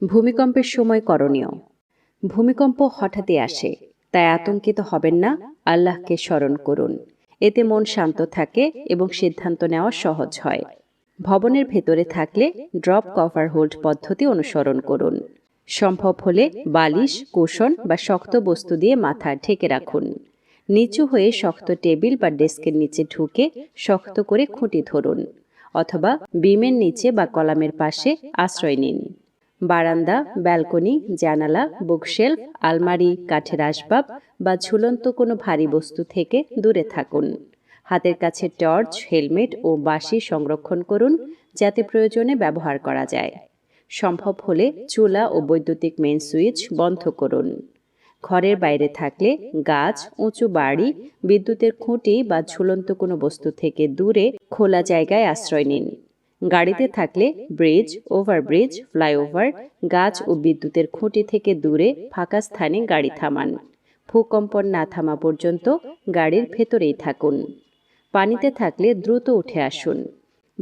ভূমিকম্পের সময় করণীয়। ভূমিকম্প হঠাৎই আসে, তাই আতঙ্কিত হবেন না। আল্লাহকে স্মরণ করুন। এতে মন শান্ত থাকে এবং সিদ্ধান্ত নেওয়া সহজ হয়। ভবনের ভেতরে থাকলে ড্রপ কভার হোল্ড পদ্ধতি অনুসরণ করুন। সম্ভব হলে বালিশ, কুশন বা শক্ত বস্তু দিয়ে মাথা ঢেকে রাখুন। নিচু হয়ে শক্ত টেবিল বা ডেস্কের নিচে ঢুকে শক্ত করে খুঁটি ধরুন, অথবা বিমের নিচে বা কলামের পাশে আশ্রয় নিন। বারান্দা, ব্যালকনি, জানালা, বুকশেলফ, আলমারি, কাঠের আসবাব বা ঝুলন্ত কোনো ভারী বস্তু থেকে দূরে থাকুন। হাতের কাছে টর্চ, হেলমেট ও বাঁশি সংরক্ষণ করুন, যাতে প্রয়োজনে ব্যবহার করা যায়। সম্ভব হলে চুলা ও বৈদ্যুতিক মেইন সুইচ বন্ধ করুন। ঘরের বাইরে থাকলে গাছ, উঁচু বাড়ি, বিদ্যুতের খুঁটি বা ঝুলন্ত কোনো বস্তু থেকে দূরে খোলা জায়গায় আশ্রয় নিন। গাড়িতে থাকলে ব্রিজ, ওভারব্রিজ, ফ্লাইওভার, গাছ ও বিদ্যুতের খুঁটি থেকে দূরে ফাঁকা স্থানে গাড়ি থামান। ভূকম্পন না থামা পর্যন্ত গাড়ির ভেতরেই থাকুন। পানিতে থাকলে দ্রুত উঠে আসুন।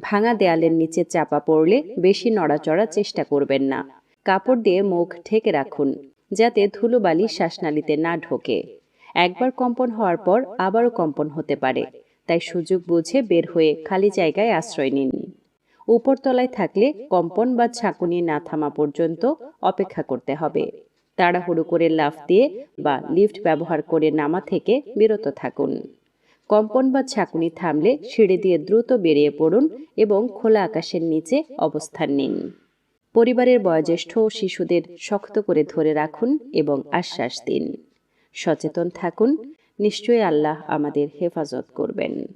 ভাঙা দেয়ালের নিচে চাপা পড়লে বেশি নড়াচড়ার চেষ্টা করবেন না। কাপড় দিয়ে মুখ ঢেকে রাখুন, যাতে ধুলোবালি শ্বাসনালীতে না ঢোকে। একবার কম্পন হওয়ার পর আবারও কম্পন হতে পারে, তাই সুযোগ বুঝে বের হয়ে খালি জায়গায় আশ্রয় নিন। উপরতলায় থাকলে কম্পন বা ঝাঁকুনি না থামা পর্যন্ত অপেক্ষা করতে হবে। তাড়াহুড়ো করে লাফ দিয়ে বা লিফট ব্যবহার করে নামা থেকে বিরত থাকুন। কম্পন বা ঝাঁকুনি থামলে সিঁড়ি দিয়ে দ্রুত বেরিয়ে পড়ুন এবং খোলা আকাশের নিচে অবস্থান নিন। পরিবারের বয়োজ্যেষ্ঠ ও শিশুদের শক্ত করে ধরে রাখুন এবং আশ্বাস দিন। সচেতন থাকুন, নিশ্চয়ই আল্লাহ আমাদের হেফাজত করবেন।